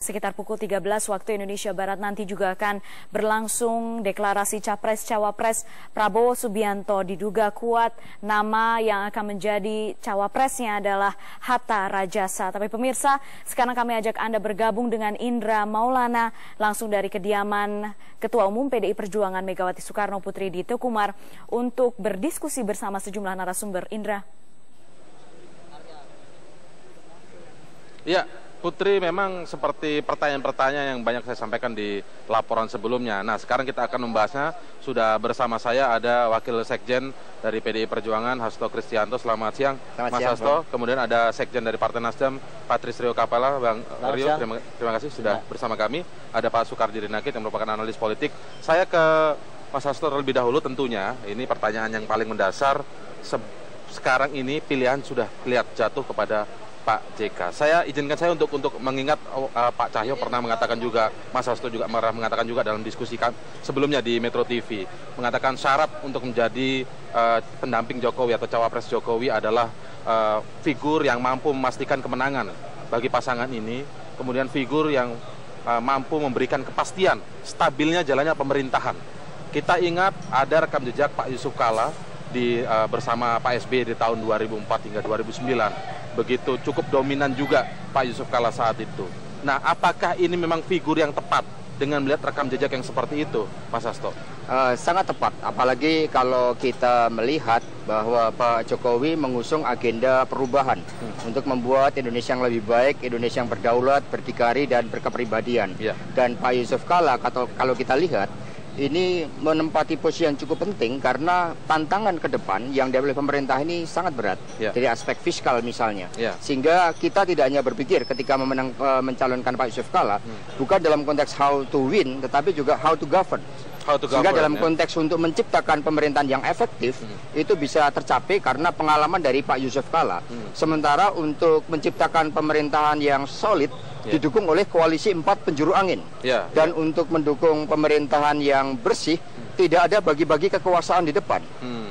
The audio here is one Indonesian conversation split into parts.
Sekitar pukul 13 waktu Indonesia Barat nanti juga akan berlangsung deklarasi Capres-Cawapres Prabowo Subianto. Diduga kuat nama yang akan menjadi cawapresnya adalah Hatta Rajasa. Tapi pemirsa, sekarang kami ajak Anda bergabung dengan Indra Maulana langsung dari kediaman Ketua Umum PDI Perjuangan Megawati Soekarno Putri di Tekumar untuk berdiskusi bersama sejumlah narasumber. Indra. Ya, Putri, memang seperti pertanyaan-pertanyaan yang banyak saya sampaikan di laporan sebelumnya. Nah, sekarang kita akan membahasnya. Sudah bersama saya ada Wakil Sekjen dari PDI Perjuangan, Hasto Kristianto. Selamat siang, Mas Hasto. Kemudian ada Sekjen dari Partai Nasdem, Patris Rio Kapala. Bang Rio, terima kasih sudah bersama kami. Ada Pak Soekardi Rinakit yang merupakan analis politik. Saya ke Mas Hasto terlebih dahulu tentunya. Ini pertanyaan yang paling mendasar. Sekarang ini pilihan sudah jatuh kepada Pak JK. Izinkan saya untuk mengingat Pak Cahyo pernah mengatakan juga, Mas Hasto juga pernah mengatakan juga dalam diskusi sebelumnya di Metro TV, mengatakan syarat untuk menjadi pendamping Jokowi atau cawapres Jokowi adalah figur yang mampu memastikan kemenangan bagi pasangan ini, kemudian figur yang mampu memberikan kepastian stabilnya jalannya pemerintahan. Kita ingat ada rekam jejak Pak Yusuf Kalla bersama Pak SBY di tahun 2004 hingga 2009. Begitu cukup dominan juga Pak Yusuf Kalla saat itu. Nah, apakah ini memang figur yang tepat dengan melihat rekam jejak yang seperti itu, Mas Hasto? Sangat tepat, apalagi kalau kita melihat bahwa Pak Jokowi mengusung agenda perubahan untuk membuat Indonesia yang lebih baik, Indonesia yang berdaulat, berdikari, dan berkepribadian. Dan Pak Yusuf Kalla, kalau kita lihat, ini menempati posisi yang cukup penting karena tantangan ke depan yang dihadapi oleh pemerintah ini sangat berat dari aspek fiskal misalnya. Sehingga kita tidak hanya berpikir ketika mencalonkan Pak Yusuf Kalla bukan dalam konteks how to win, tetapi juga how to govern. Sehingga dalam konteks untuk menciptakan pemerintahan yang efektif itu bisa tercapai karena pengalaman dari Pak Yusuf Kalla. Sementara untuk menciptakan pemerintahan yang solid didukung oleh koalisi 4 penjuru angin. Dan untuk mendukung pemerintahan yang bersih tidak ada bagi-bagi kekuasaan di depan.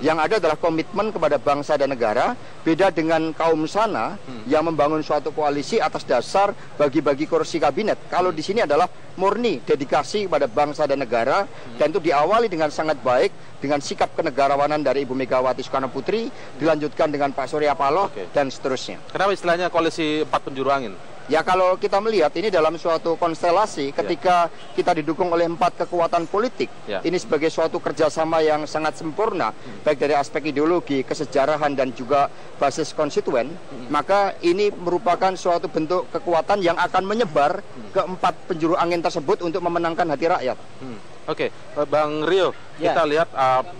Yang ada adalah komitmen kepada bangsa dan negara. Beda dengan kaum sana yang membangun suatu koalisi atas dasar bagi-bagi kursi kabinet. Kalau di sini adalah murni dedikasi kepada bangsa dan negara, dan itu diawali dengan sangat baik dengan sikap kenegarawanan dari Ibu Megawati Soekarno Putri, dilanjutkan dengan Pak Surya Paloh dan seterusnya. Kenapa istilahnya koalisi 4 penjuru angin? Ya, kalau kita melihat ini dalam suatu konstelasi ketika kita didukung oleh 4 kekuatan politik, ini sebagai suatu kerjasama yang sangat sempurna, baik dari aspek ideologi, kesejarahan, dan juga basis konstituen, maka ini merupakan suatu bentuk kekuatan yang akan menyebar ke 4 penjuru angin tersebut untuk memenangkan hati rakyat. Oke, Bang Rio, kita lihat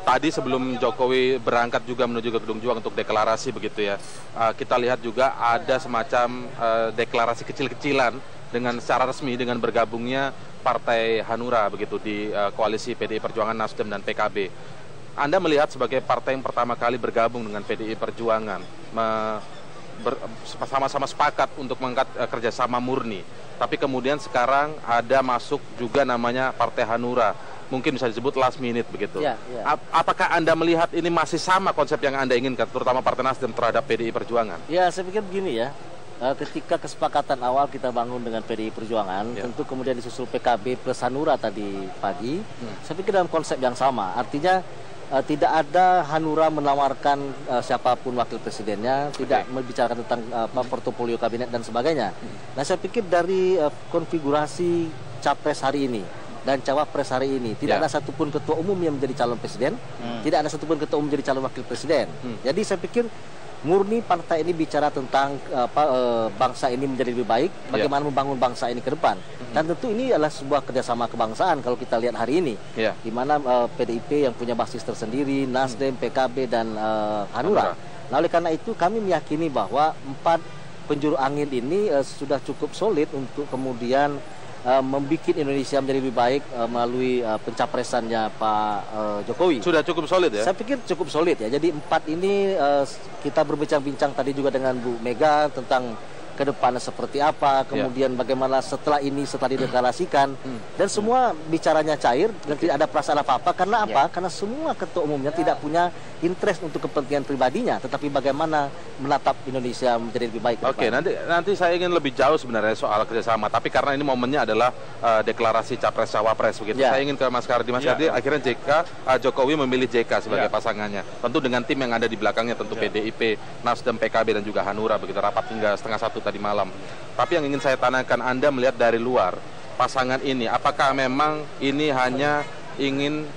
tadi sebelum Jokowi berangkat juga menuju ke Gedung Juang untuk deklarasi begitu ya. Kita lihat juga ada semacam deklarasi kecil-kecilan dengan secara resmi dengan bergabungnya Partai Hanura begitu di koalisi PDI Perjuangan, Nasdem, dan PKB. Anda melihat sebagai partai yang pertama kali bergabung dengan PDI Perjuangan, sama-sama sepakat untuk mengangkat kerjasama murni. Tapi kemudian sekarang ada masuk juga namanya Partai Hanura, mungkin bisa disebut last minute begitu. Apakah Anda melihat ini masih sama konsep yang Anda inginkan, terutama Partai Nasdem terhadap PDI Perjuangan? Ya, saya pikir begini ya, ketika kesepakatan awal kita bangun dengan PDI Perjuangan, tentu kemudian disusul PKB plus Hanura tadi pagi, saya pikir dalam konsep yang sama, artinya tidak ada Hanura menawarkan siapapun wakil presidennya, tidak membicarakan tentang portofolio kabinet dan sebagainya. Nah, saya pikir dari konfigurasi capres hari ini dan cawapres hari ini tidak ada satupun ketua umum yang menjadi calon presiden, tidak ada satupun ketua umum menjadi calon wakil presiden. Jadi saya pikir murni partai ini bicara tentang bangsa ini menjadi lebih baik, bagaimana membangun bangsa ini ke depan. Dan tentu ini adalah sebuah kerjasama kebangsaan kalau kita lihat hari ini, di mana PDIP yang punya basis tersendiri, Nasdem, PKB, dan Hanura. Nah, oleh karena itu kami meyakini bahwa 4 penjuru angin ini sudah cukup solid untuk kemudian membuat Indonesia menjadi lebih baik melalui pencapresannya Pak Jokowi. Sudah cukup solid ya? Saya pikir cukup solid ya. Jadi 4 ini kita berbincang-bincang tadi juga dengan Bu Mega tentang ke depannya seperti apa, kemudian bagaimana setelah dideklarasikan, dan semua bicaranya cair dan tidak ada perasaan apa-apa. Karena apa? Karena semua ketua umumnya tidak punya interest untuk kepentingan pribadinya, tetapi bagaimana menatap Indonesia menjadi lebih baik. Oke, nanti saya ingin lebih jauh sebenarnya soal kerjasama, tapi karena ini momennya adalah deklarasi capres cawapres begitu. Saya ingin ke Mas Kardi. Mas Kardi, akhirnya Jokowi memilih JK sebagai pasangannya, tentu dengan tim yang ada di belakangnya, tentu PDIP, Nasdem, PKB dan juga Hanura begitu, rapat hingga 12:30 tadi malam. Tapi yang ingin saya tanyakan, Anda melihat dari luar pasangan ini, apakah memang ini hanya ingin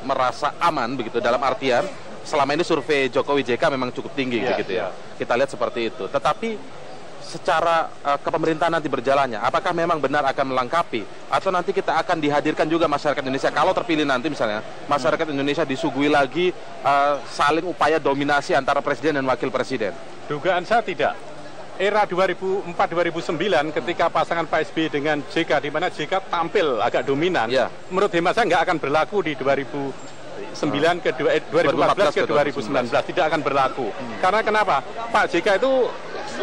merasa aman begitu, dalam artian selama ini survei Jokowi JK memang cukup tinggi begitu ya. Kita lihat seperti itu. Tetapi secara kepemerintahan nanti berjalannya, apakah memang benar akan melengkapi atau nanti kita akan dihadirkan juga masyarakat Indonesia kalau terpilih nanti misalnya masyarakat Indonesia disuguhi lagi saling upaya dominasi antara presiden dan wakil presiden? Dugaan saya tidak. Era 2004-2009 ketika pasangan Pak SBY dengan JK, di mana JK tampil agak dominan, menurut hemat saya nggak akan berlaku di 2014 ke 2019, tidak akan berlaku. Karena kenapa? Pak JK itu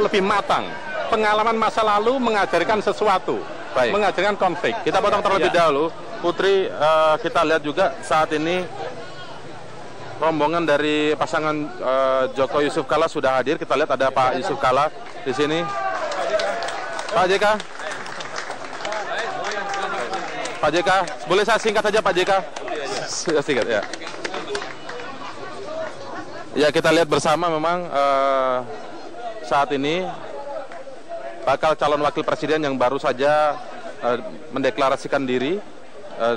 lebih matang, pengalaman masa lalu mengajarkan sesuatu, mengajarkan konflik. Kita potong terlebih dahulu, Putri. Kita lihat juga saat ini rombongan dari pasangan Joko Yusuf Kala sudah hadir. Kita lihat ada Pak Yusuf Kala di sini. Pak JK. Pak JK, boleh saya singkat saja Pak JK? Singkat ya. Ya, kita lihat bersama memang saat ini bakal calon wakil presiden yang baru saja mendeklarasikan diri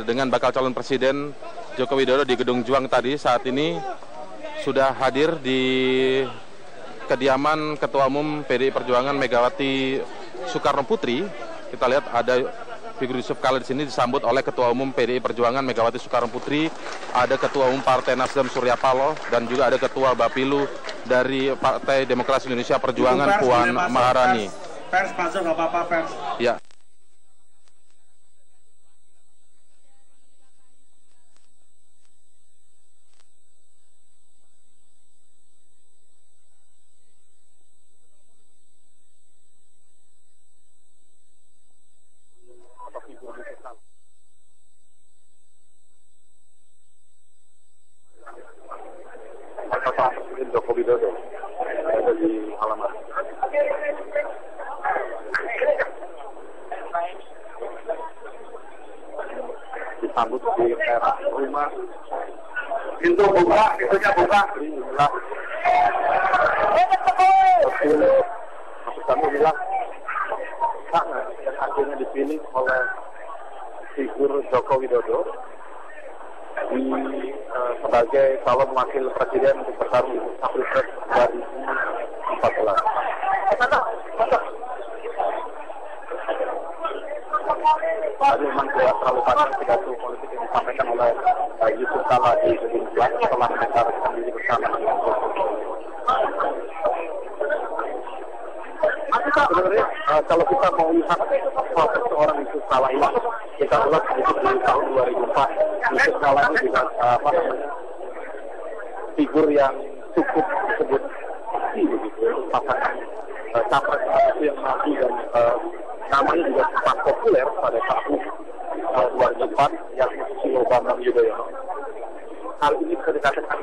dengan bakal calon presiden Joko Widodo di Gedung Juang tadi, saat ini sudah hadir di kediaman Ketua Umum PDI Perjuangan Megawati Soekarno Putri. Kita lihat ada figur Yusuf Kala di sini disambut oleh Ketua Umum PDI Perjuangan Megawati Soekarno Putri, ada Ketua Umum Partai Nasdem Surya Paloh, dan juga ada Ketua Bapilu dari Partai Demokrasi Indonesia Perjuangan Puan Maharani. Pers masuk, nggak apa-apa pers. Ya. Presiden Joko Widodo ada di halaman. Disambut di teras rumah. Pintu buka, pintunya buka. Inilah. Maksud kami bilang sangat yang akhirnya dipilih oleh figur Joko Widodo sebagai calon wakil presiden untuk bertarung di Pilpres 2014. Tadi memang tidak terlalu panjang pidato politik yang disampaikan oleh Yusuf Kala di Gedung Juang setelah mendeklarasikan diri bersama dengan Jokowi. Sebenarnya kalau kita mau lihat proses seorang Yusuf Kala ini, kita ulas sedikit di tahun 2004. Yusuf Kala ini juga figur yang cukup disebut begitu untuk pasangan capres itu yang maju, dan namanya juga sempat populer pada tahun 2004 yang Susilo Bambang Yudhoyono. Hal ini bisa dikatakan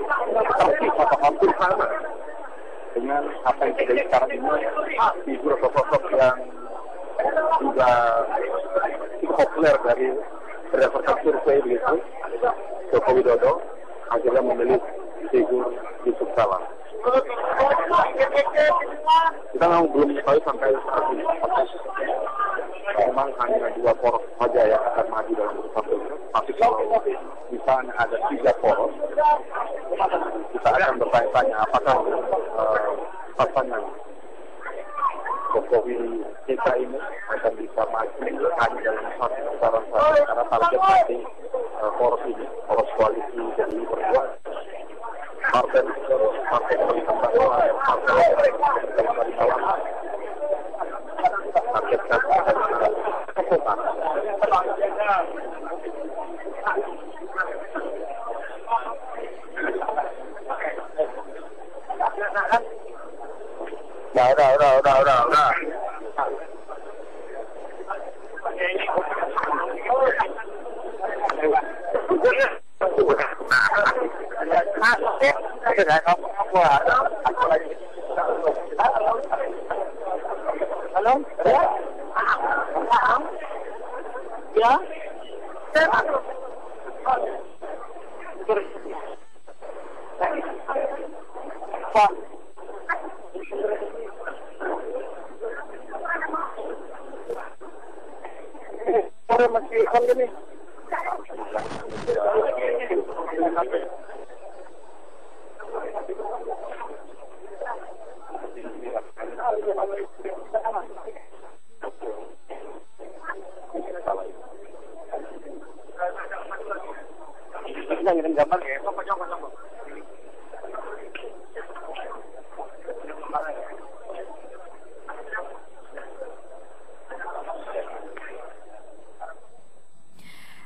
persis atau hampir sama dengan apa yang terjadi sekarang ini. Figur atau sosok yang juga cukup populer dari berdasarkan survei begitu, Joko Widodo akhirnya memilih figur Yusuf Kala. Kita memang belum mengetahui sampai saat ini, memang hanya 2 poros saja yang akan maju dalam satu. Tapi kalau misalnya ada 3 poros, kita akan bertanya-tanya apakah pasangan Jokowi JK ini akan bisa maju hanya dalam satu putaran saja, karena target nanti poros ini, poros koalisi dari Perjuangan, partai Kebangkitan Bangsa, partai target udah. Halo? Ya? Pak. Masih on gini. Ngirim gambar ya.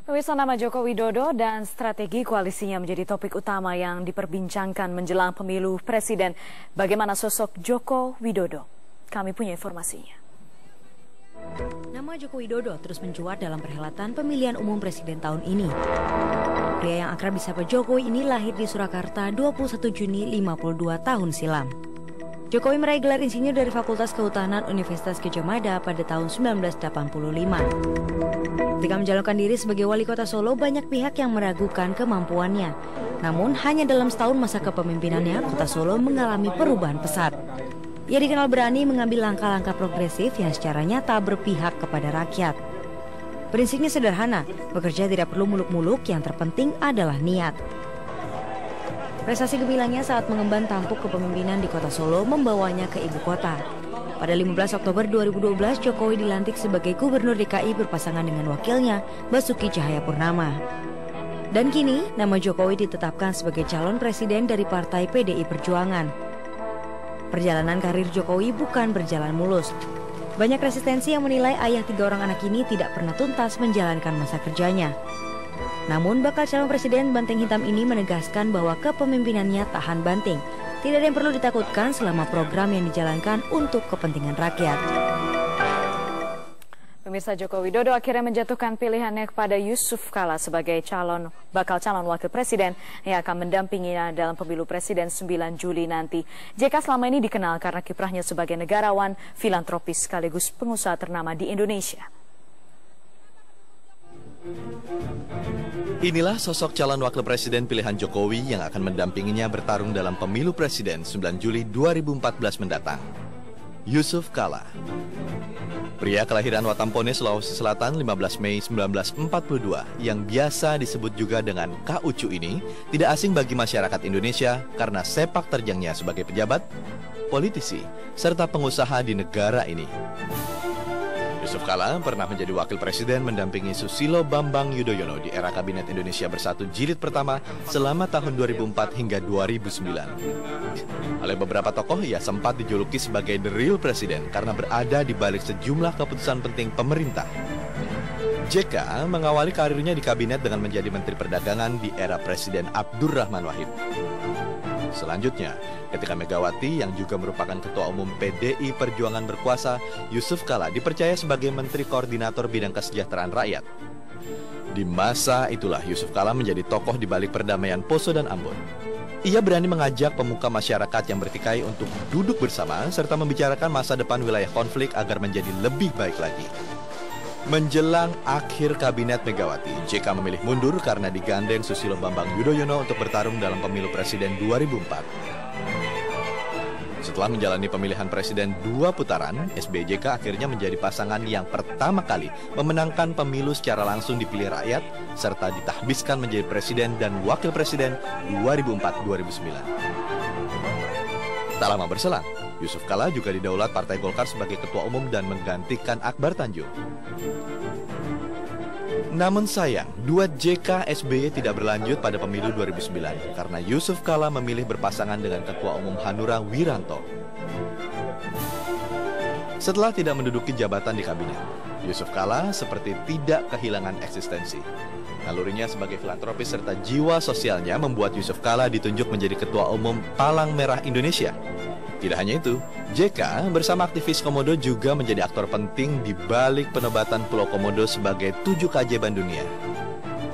Pemirsa, nama Joko Widodo dan strategi koalisinya menjadi topik utama yang diperbincangkan menjelang pemilu presiden. Bagaimana sosok Joko Widodo? Kami punya informasinya. Nama Joko Widodo terus mencuat dalam perhelatan pemilihan umum presiden tahun ini. Pria yang akrab disapa Jokowi ini lahir di Surakarta 21 Juni 52 tahun silam. Jokowi meraih gelar insinyur dari Fakultas Kehutanan Universitas Gadjah Mada pada tahun 1985. Ketika menjalankan diri sebagai wali kota Solo, banyak pihak yang meragukan kemampuannya. Namun, hanya dalam setahun masa kepemimpinannya, kota Solo mengalami perubahan pesat. Ia dikenal berani mengambil langkah-langkah progresif yang secara nyata berpihak kepada rakyat. Prinsipnya sederhana, bekerja tidak perlu muluk-muluk, yang terpenting adalah niat. Prestasi gemilangnya saat mengemban tampuk kepemimpinan di kota Solo membawanya ke ibu kota. Pada 15 Oktober 2012, Jokowi dilantik sebagai Gubernur DKI berpasangan dengan wakilnya, Basuki Cahayapurnama. Dan kini, nama Jokowi ditetapkan sebagai calon presiden dari Partai PDI Perjuangan. Perjalanan karir Jokowi bukan berjalan mulus. Banyak resistensi yang menilai ayah 3 orang anak ini tidak pernah tuntas menjalankan masa kerjanya. Namun, bakal calon presiden Banteng Hitam ini menegaskan bahwa kepemimpinannya tahan banting. Tidak ada yang perlu ditakutkan selama program yang dijalankan untuk kepentingan rakyat. Pemirsa, Joko Widodo akhirnya menjatuhkan pilihannya kepada Yusuf Kala sebagai bakal calon wakil presiden yang akan mendampinginya dalam pemilu presiden 9 Juli nanti. JK selama ini dikenal karena kiprahnya sebagai negarawan, filantropis sekaligus pengusaha ternama di Indonesia. Inilah sosok calon wakil presiden pilihan Jokowi yang akan mendampinginya bertarung dalam pemilu presiden 9 Juli 2014 mendatang. Yusuf Kala. Pria kelahiran Watampone, Sulawesi Selatan 15 Mei 1942 yang biasa disebut juga dengan Kak Ucu ini tidak asing bagi masyarakat Indonesia karena sepak terjangnya sebagai pejabat, politisi, serta pengusaha di negara ini. Yusuf Kala pernah menjadi wakil presiden mendampingi Susilo Bambang Yudhoyono di era Kabinet Indonesia Bersatu Jilid pertama selama tahun 2004 hingga 2009. Oleh beberapa tokoh, ia sempat dijuluki sebagai The Real President karena berada di balik sejumlah keputusan penting pemerintah. JK mengawali karirnya di kabinet dengan menjadi Menteri Perdagangan di era Presiden Abdurrahman Wahid. Selanjutnya, ketika Megawati yang juga merupakan Ketua Umum PDI Perjuangan berkuasa, Yusuf Kala dipercaya sebagai Menteri Koordinator Bidang Kesejahteraan Rakyat. Di masa itulah Yusuf Kala menjadi tokoh di balik perdamaian Poso dan Ambon. Ia berani mengajak pemuka masyarakat yang bertikai untuk duduk bersama serta membicarakan masa depan wilayah konflik agar menjadi lebih baik lagi. Menjelang akhir kabinet Megawati, JK memilih mundur karena digandeng Susilo Bambang Yudhoyono untuk bertarung dalam pemilu presiden 2004. Setelah menjalani pemilihan presiden 2 putaran, SBY-JK akhirnya menjadi pasangan yang pertama kali memenangkan pemilu secara langsung dipilih rakyat, serta ditahbiskan menjadi presiden dan wakil presiden 2004-2009. Tak lama berselang, Yusuf Kala juga didaulat Partai Golkar sebagai Ketua Umum dan menggantikan Akbar Tanjung. Namun sayang, duet JK SBY tidak berlanjut pada pemilu 2009 karena Yusuf Kala memilih berpasangan dengan Ketua Umum Hanura Wiranto. Setelah tidak menduduki jabatan di kabinet, Yusuf Kala seperti tidak kehilangan eksistensi. Nalurinya sebagai filantropis serta jiwa sosialnya membuat Yusuf Kala ditunjuk menjadi Ketua Umum Palang Merah Indonesia. Tidak hanya itu, JK bersama aktivis Komodo juga menjadi aktor penting di balik penobatan Pulau Komodo sebagai 7 keajaiban dunia.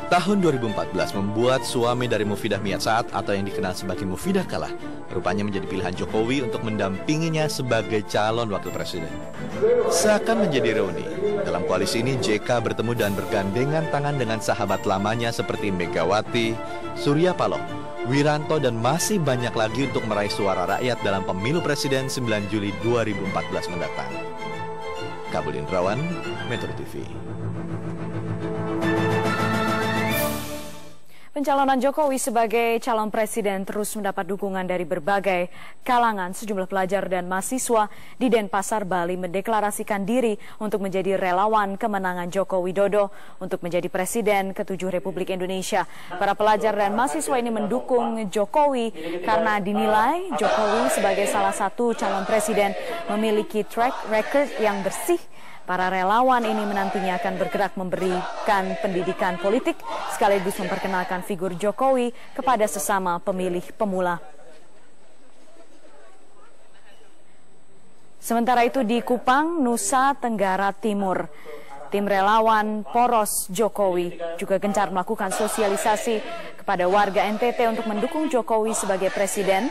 Tahun 2014 membuat suami dari Mufidah Miat Saat atau yang dikenal sebagai Mufidah Kala rupanya menjadi pilihan Jokowi untuk mendampinginya sebagai calon wakil presiden. Seakan menjadi reuni, dalam koalisi ini JK bertemu dan bergandengan tangan dengan sahabat lamanya seperti Megawati, Surya Paloh, Wiranto dan masih banyak lagi untuk meraih suara rakyat dalam pemilu presiden 9 Juli 2014 mendatang. Kabul Indrawan, Metro TV. Pencalonan Jokowi sebagai calon presiden terus mendapat dukungan dari berbagai kalangan. Sejumlah pelajar dan mahasiswa di Denpasar, Bali mendeklarasikan diri untuk menjadi relawan kemenangan Joko Widodo untuk menjadi presiden ke-7 Republik Indonesia. Para pelajar dan mahasiswa ini mendukung Jokowi karena dinilai Jokowi sebagai salah satu calon presiden memiliki track record yang bersih. Para relawan ini menantinya akan bergerak memberikan pendidikan politik sekaligus memperkenalkan figur Jokowi kepada sesama pemilih pemula. Sementara itu di Kupang, Nusa Tenggara Timur, tim relawan Poros Jokowi juga gencar melakukan sosialisasi kepada warga NTT untuk mendukung Jokowi sebagai presiden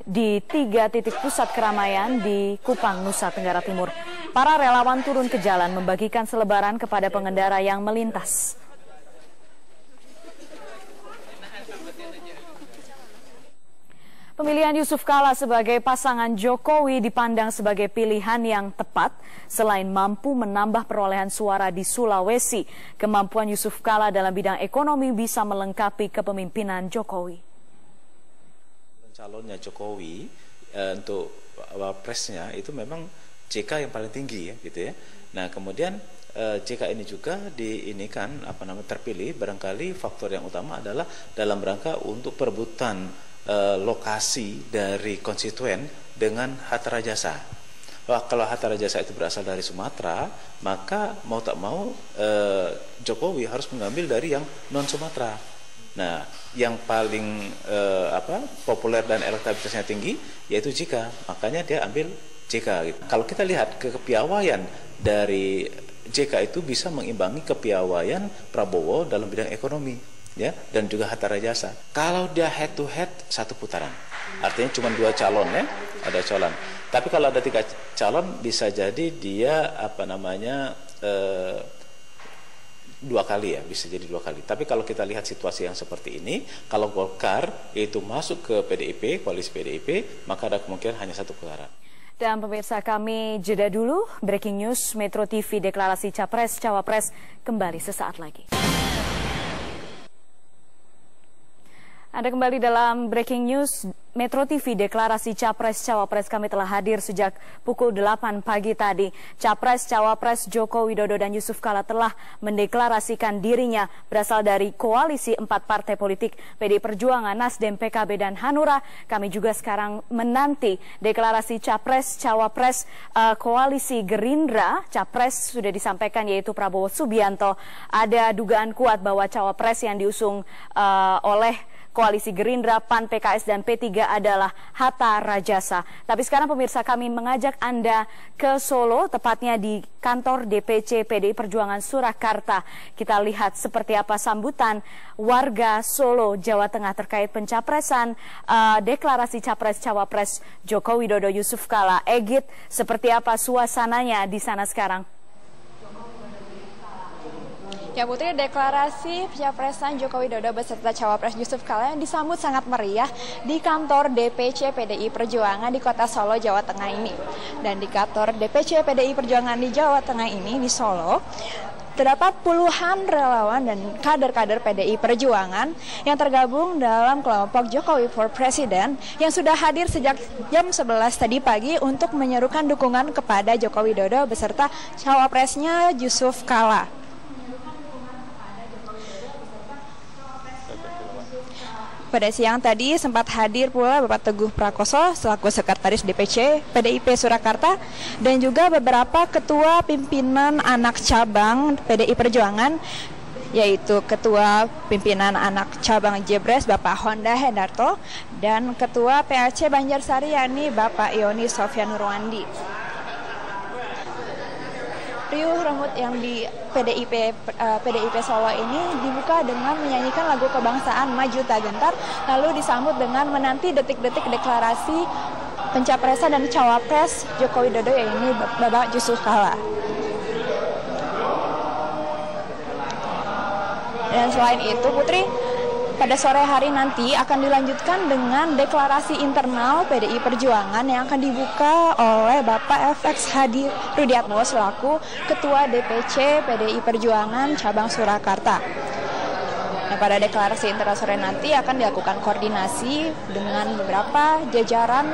di 3 titik pusat keramaian di Kupang, Nusa Tenggara Timur. Para relawan turun ke jalan membagikan selebaran kepada pengendara yang melintas. Pemilihan Yusuf Kala sebagai pasangan Jokowi dipandang sebagai pilihan yang tepat selain mampu menambah perolehan suara di Sulawesi. Kemampuan Yusuf Kala dalam bidang ekonomi bisa melengkapi kepemimpinan Jokowi. Calonnya Jokowi untuk wapresnya itu memang JK yang paling tinggi ya gitu ya. Nah kemudian JK ini juga terpilih barangkali faktor yang utama adalah dalam rangka untuk perebutan lokasi dari konstituen dengan Hatta Rajasa. Kalau Hatta Rajasa itu berasal dari Sumatera, maka mau tak mau Jokowi harus mengambil dari yang non Sumatera. Nah, yang paling populer dan elektabilitasnya tinggi yaitu JK, makanya dia ambil JK gitu. Kalau kita lihat kepiawaian dari JK itu bisa mengimbangi kepiawaian Prabowo dalam bidang ekonomi ya, dan juga Hatta Rajasa. Kalau dia head to head 1 putaran, artinya cuma 2 calon ya, ada calon. Tapi kalau ada 3 calon bisa jadi dia 2 kali ya, bisa jadi 2 kali. Tapi kalau kita lihat situasi yang seperti ini, kalau Golkar itu masuk ke PDIP, koalisi PDIP, maka ada kemungkinan hanya 1 putaran. Dan pemirsa, kami jeda dulu. Breaking News Metro TV, deklarasi Capres Cawapres kembali sesaat lagi. Anda kembali dalam Breaking News Metro TV, deklarasi Capres Cawapres. Kami telah hadir sejak pukul 8 pagi tadi. Capres Cawapres Joko Widodo dan Yusuf Kala telah mendeklarasikan dirinya berasal dari koalisi 4 partai politik, PDI Perjuangan, Nasdem, PKB, dan Hanura. Kami juga sekarang menanti deklarasi Capres Cawapres koalisi Gerindra. Capres sudah disampaikan yaitu Prabowo Subianto. Ada dugaan kuat bahwa Cawapres yang diusung oleh koalisi Gerindra, PAN, PKS, dan P3 adalah Hatta Rajasa. Tapi sekarang pemirsa, kami mengajak Anda ke Solo, tepatnya di kantor DPC PDI Perjuangan Surakarta. Kita lihat seperti apa sambutan warga Solo, Jawa Tengah terkait pencapresan deklarasi Capres Cawapres Joko Widodo Yusuf Kala. Egit, seperti apa suasananya di sana sekarang? Ya Putri, deklarasi pencapresan Joko Widodo beserta Cawapres Yusuf Kala yang disambut sangat meriah di kantor DPC PDI Perjuangan di Kota Solo, Jawa Tengah ini. Dan di kantor DPC PDI Perjuangan di Jawa Tengah ini, di Solo, terdapat puluhan relawan dan kader-kader PDI Perjuangan yang tergabung dalam kelompok Jokowi for President yang sudah hadir sejak jam 11 tadi pagi untuk menyerukan dukungan kepada Joko Widodo beserta Cawapresnya Yusuf Kala. Pada siang tadi sempat hadir pula Bapak Teguh Prakoso selaku Sekretaris DPC PDIP Surakarta dan juga beberapa ketua pimpinan anak cabang PDI Perjuangan, yaitu Ketua Pimpinan Anak Cabang Jebres Bapak Honda Hendarto dan Ketua PAC Banjarsari yakni Bapak Ioni Sofyan Nurwandi. Riuh Rambut yang di PDIP Solo ini dibuka dengan menyanyikan lagu kebangsaan Maju Tak Gentar, lalu disambut dengan menanti detik-detik deklarasi pencapresan dan cawapres Joko Widodo, yaitu Bapak Yusuf Kala. Dan selain itu, Putri, pada sore hari nanti akan dilanjutkan dengan deklarasi internal PDI Perjuangan yang akan dibuka oleh Bapak FX Hadi Rudiatmo selaku Ketua DPC PDI Perjuangan Cabang Surakarta. Nah, pada deklarasi internal sore nanti akan dilakukan koordinasi dengan beberapa jajaran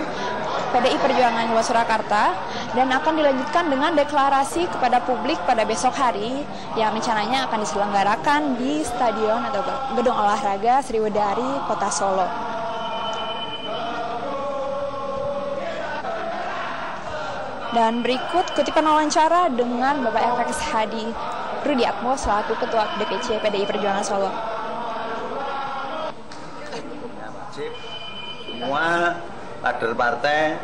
PDI Perjuangan Cabang Surakarta dan akan dilanjutkan dengan deklarasi kepada publik pada besok hari yang rencananya akan diselenggarakan di stadion atau gedung olahraga Sriwedari, Kota Solo. Dan berikut kutipan wawancara dengan Bapak FX Hadi Rudiatmo selaku Ketua DPC PDI Perjuangan Solo. Semua kader partai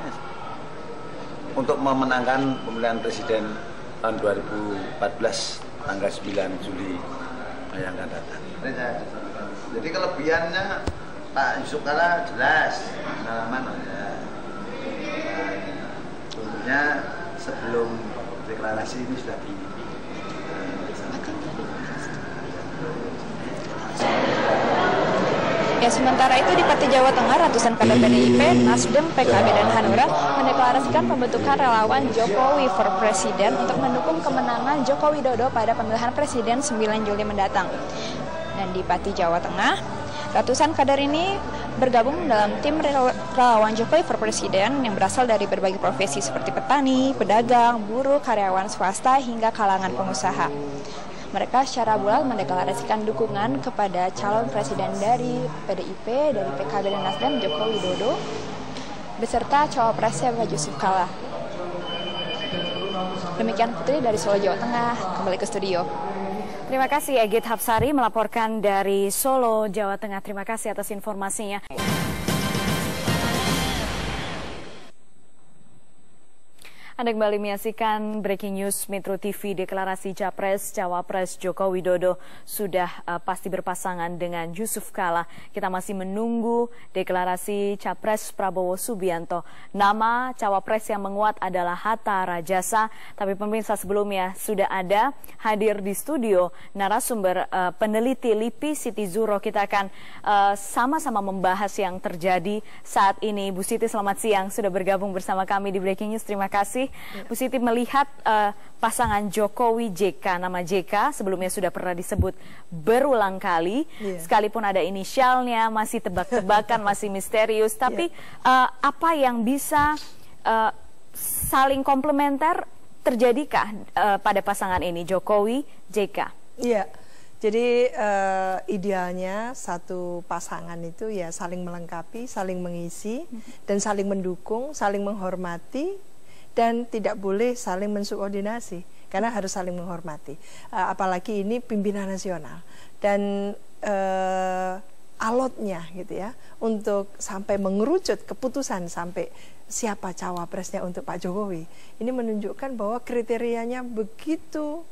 untuk memenangkan pemilihan presiden tahun 2014 tanggal 9 Juli yang akan datang. Jadi kelebihannya Pak Yusuf Kala jelas pengalaman ya. Tentunya sebelum deklarasi ini sudah Ya, sementara itu di Partai Jawa Tengah, ratusan kader PDIP, Nasdem, PKB, dan Hanura mendeklarasikan pembentukan relawan Jokowi for Presiden untuk mendukung kemenangan Joko Widodo pada pemilihan presiden 9 Juli mendatang. Dan di Pati Jawa Tengah, ratusan kader ini bergabung dalam tim relawan Jokowi for Presiden yang berasal dari berbagai profesi seperti petani, pedagang, buruh, karyawan swasta, hingga kalangan pengusaha. Mereka secara bulat mendeklarasikan dukungan kepada calon presiden dari PDIP, dari PKB dan Nasdem, Joko Widodo, beserta cawapresnya Bapak Yusuf Kala. Demikian Putri dari Solo, Jawa Tengah, kembali ke studio. Terima kasih Egit Hapsari melaporkan dari Solo, Jawa Tengah. Terima kasih atas informasinya. Anda kembali menyaksikan Breaking News Metro TV. Deklarasi Capres Cawapres Joko Widodo sudah pasti berpasangan dengan Yusuf Kala. Kita masih menunggu deklarasi Capres Prabowo Subianto. Nama Cawapres yang menguat adalah Hatta Rajasa. Tapi pemirsa, sebelumnya sudah ada hadir di studio narasumber peneliti LIPI Siti Zuro. Kita akan sama-sama membahas yang terjadi saat ini. Bu Siti, selamat siang, sudah bergabung bersama kami di Breaking News. Terima kasih. Bu Siti, melihat pasangan Jokowi JK, nama JK sebelumnya sudah pernah disebut berulang kali, sekalipun ada inisialnya, masih tebak-tebakan, masih misterius, tapi apa yang bisa saling komplementer terjadikah pada pasangan ini, Jokowi JK? Iya. Jadi idealnya satu pasangan itu ya saling melengkapi, saling mengisi, dan saling mendukung, saling menghormati, dan tidak boleh saling mensubordinasi, karena harus saling menghormati. Apalagi ini pimpinan nasional, dan alotnya gitu ya, untuk sampai mengerucut keputusan sampai siapa cawapresnya untuk Pak Jokowi. Ini menunjukkan bahwa kriterianya begitu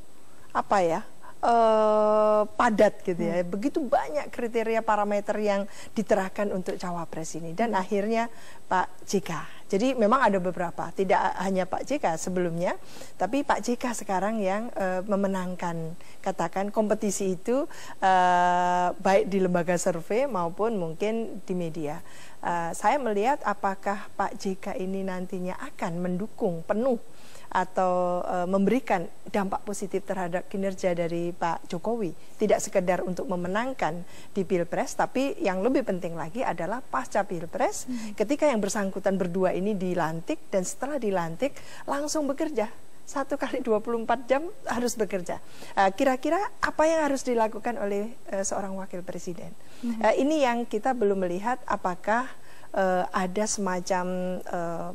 padat gitu ya, begitu banyak kriteria parameter yang diterahkan untuk cawapres ini, dan akhirnya Pak JK. Jadi memang ada beberapa, tidak hanya Pak JK sebelumnya, tapi Pak JK sekarang yang memenangkan, katakan kompetisi itu baik di lembaga survei maupun mungkin di media. Saya melihat apakah Pak JK ini nantinya akan mendukung penuh atau memberikan dampak positif terhadap kinerja dari Pak Jokowi, tidak sekedar untuk memenangkan di Pilpres, tapi yang lebih penting lagi adalah pasca Pilpres, ketika yang bersangkutan berdua ini dilantik, dan setelah dilantik langsung bekerja 1 kali 24 jam harus bekerja. Kira-kira apa yang harus dilakukan oleh seorang wakil presiden? Ini yang kita belum melihat, apakah ada semacam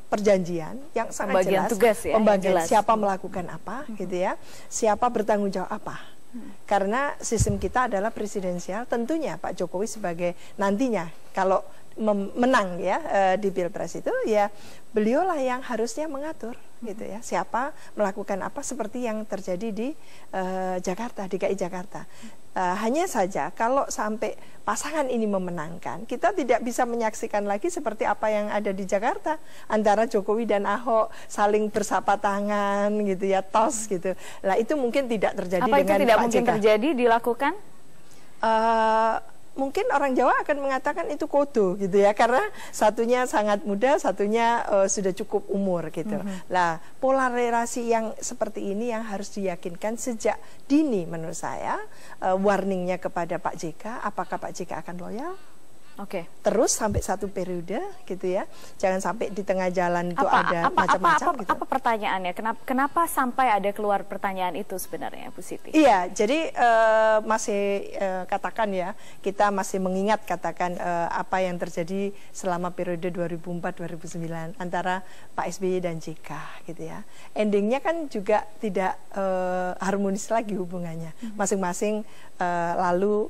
perjanjian yang sangat pembagian jelas, tugas ya, pembagian jelas. Siapa melakukan apa, gitu ya, siapa bertanggung jawab apa. Karena sistem kita adalah presidensial, tentunya Pak Jokowi sebagai nantinya kalau menang ya di Pilpres itu, ya beliaulah yang harusnya mengatur gitu ya. Siapa melakukan apa seperti yang terjadi di Jakarta, DKI Jakarta. Hanya saja kalau sampai pasangan ini memenangkan, kita tidak bisa menyaksikan lagi seperti apa yang ada di Jakarta antara Jokowi dan Ahok saling bersapa tangan gitu ya, tos gitu. Lah itu mungkin tidak terjadi apa dengan itu tidak Pak mungkin JK. terjadi dilakukan? Mungkin orang Jawa akan mengatakan itu kodo gitu ya, karena satunya sangat muda, satunya sudah cukup umur gitu. Lah polarisasi yang seperti ini yang harus diyakinkan sejak dini menurut saya, warningnya kepada Pak JK, apakah Pak JK akan loyal? Terus sampai satu periode gitu ya, jangan sampai di tengah jalan itu ada macam-macam gitu. Apa pertanyaannya? Kenapa sampai ada keluar pertanyaan itu sebenarnya, Bu Siti? Iya, jadi masih katakan ya, kita masih mengingat katakan apa yang terjadi selama periode 2004-2009 antara Pak SBY dan JK gitu ya. Endingnya kan juga tidak harmonis lagi hubungannya. Masing-masing lalu